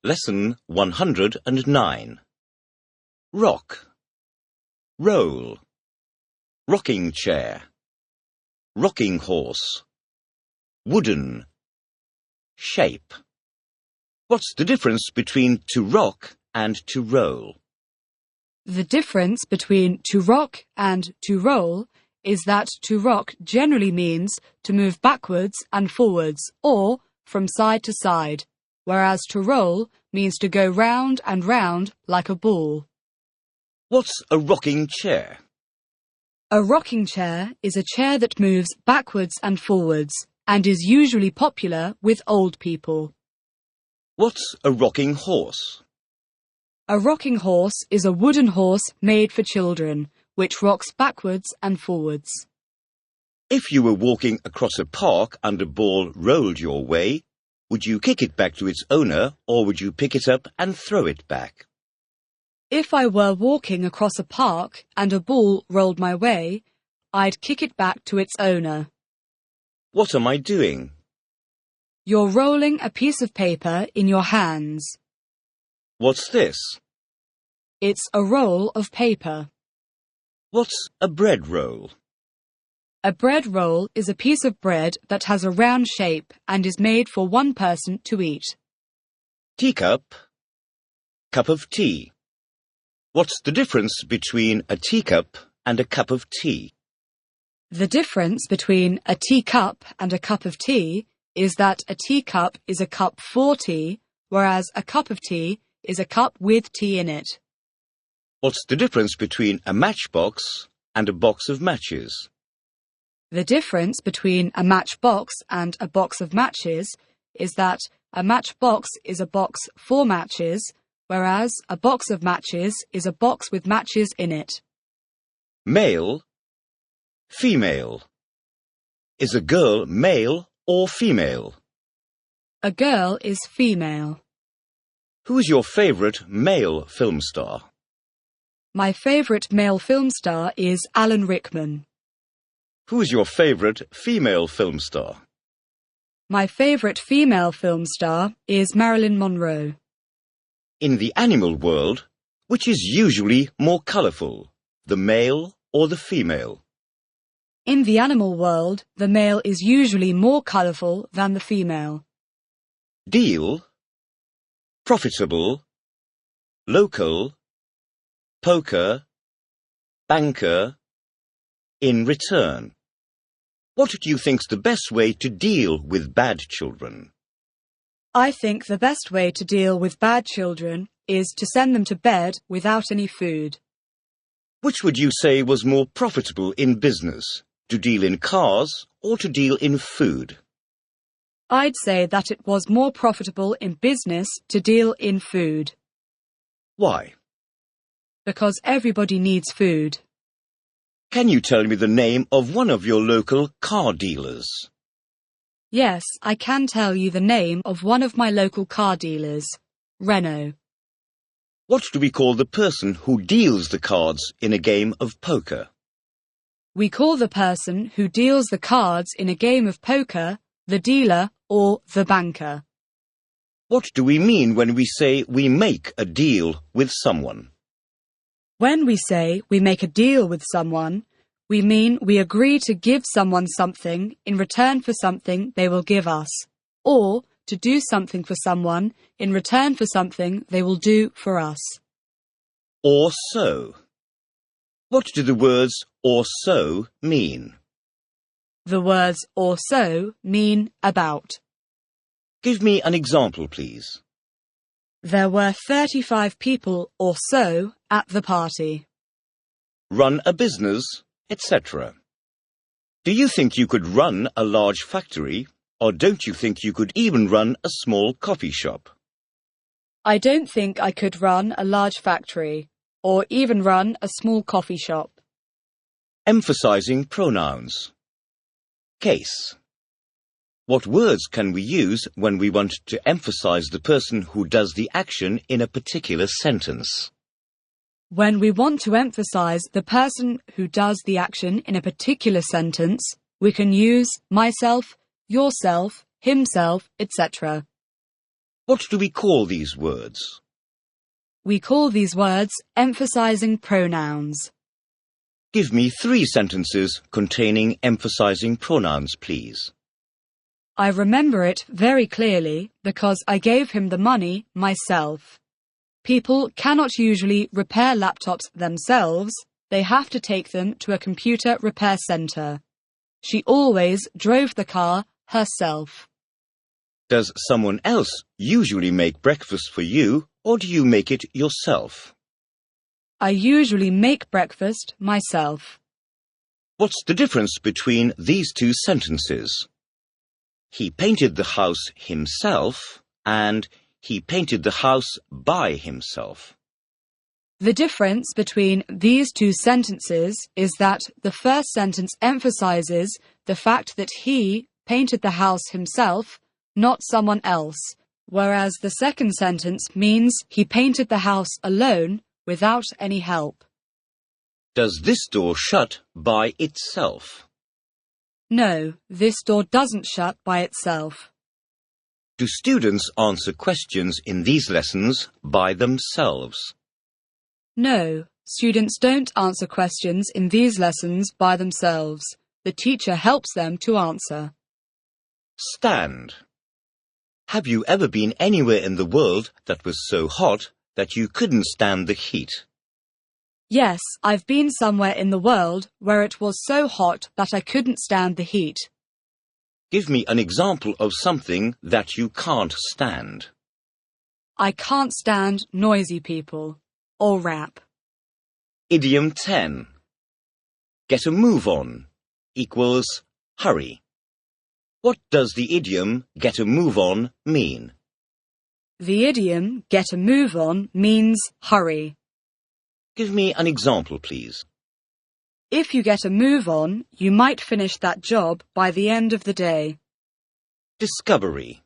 Lesson 109. Rock, roll, rocking chair, rocking horse, wooden, shape. What's the difference between to rock and to roll? The difference between to rock and to roll is that to rock generally means to move backwards and forwards or from side to side, whereas to roll means to go round and round like a ball. What's a rocking chair? A rocking chair is a chair that moves backwards and forwards and is usually popular with old people. What's a rocking horse? A rocking horse is a wooden horse made for children, which rocks backwards and forwards. If you were walking across a park and a ball rolled your way, would you kick it back to its owner or would you pick it up and throw it back? If I were walking across a park and a ball rolled my way, I'd kick it back to its owner. What am I doing? You're rolling a piece of paper in your hands. What's this? It's a roll of paper. What's a bread roll? A bread roll is a piece of bread that has a round shape and is made for one person to eat. Teacup, cup of tea. What's the difference between a teacup and a cup of tea? The difference between a teacup and a cup of tea is that a teacup is a cup for tea, whereas a cup of tea is a cup with tea in it. What's the difference between a matchbox and a box of matches? The difference between a matchbox and a box of matches is that a matchbox is a box for matches, whereas a box of matches is a box with matches in it. Male, female. Is a girl male or female? A girl is female. Who's your favourite male film star? My favourite male film star is Alan Rickman. Who's your favourite female film star? My favourite female film star is Marilyn Monroe. In the animal world, which is usually more colourful, the male or the female? In the animal world, the male is usually more colourful than the female. Deal, profitable, local, poker, banker, in return. What do you think's the best way to deal with bad children? I think the best way to deal with bad children is to send them to bed without any food. Which would you say was more profitable in business, to deal in cars or to deal in food? I'd say that it was more profitable in business to deal in food. Why? Because everybody needs food. Can you tell me the name of one of your local car dealers? Yes, I can tell you the name of one of my local car dealers, Renault. What do we call the person who deals the cards in a game of poker? We call the person who deals the cards in a game of poker the dealer or the banker. What do we mean when we say we make a deal with someone? When we say we make a deal with someone, we mean we agree to give someone something in return for something they will give us, or to do something for someone in return for something they will do for us. Or so. What do the words or so mean? The words or so mean about. Give me an example, please. There were 35 people or so at the party. Run a business, etc. Do you think you could run a large factory, or don't you think you could even run a small coffee shop? I don't think I could run a large factory, or even run a small coffee shop. Emphasizing pronouns. Case. What words can we use when we want to emphasize the person who does the action in a particular sentence? When we want to emphasize the person who does the action in a particular sentence, we can use myself, yourself, himself, etc. What do we call these words? We call these words emphasizing pronouns. Give me 3 sentences containing emphasizing pronouns, please. I remember it very clearly because I gave him the money myself. People cannot usually repair laptops themselves. They have to take them to a computer repair center. She always drove the car herself. Does someone else usually make breakfast for you, or do you make it yourself? I usually make breakfast myself. What's the difference between these 2 sentences? He painted the house himself and he painted the house by himself. The difference between these 2 sentences is that the first sentence emphasizes the fact that he painted the house himself, not someone else, whereas the second sentence means he painted the house alone without any help. Does this door shut by itself? No, this door doesn't shut by itself. Do students answer questions in these lessons by themselves? No, students don't answer questions in these lessons by themselves. The teacher helps them to answer. Stand. Have you ever been anywhere in the world that was so hot that you couldn't stand the heat? Yes, I've been somewhere in the world where it was so hot that I couldn't stand the heat. Give me an example of something that you can't stand. I can't stand noisy people or rap. Idiom 10. Get a move on equals hurry. What does the idiom get a move on mean? The idiom get a move on means hurry. Give me an example, please. If you get a move on, you might finish that job by the end of the day. Discovery.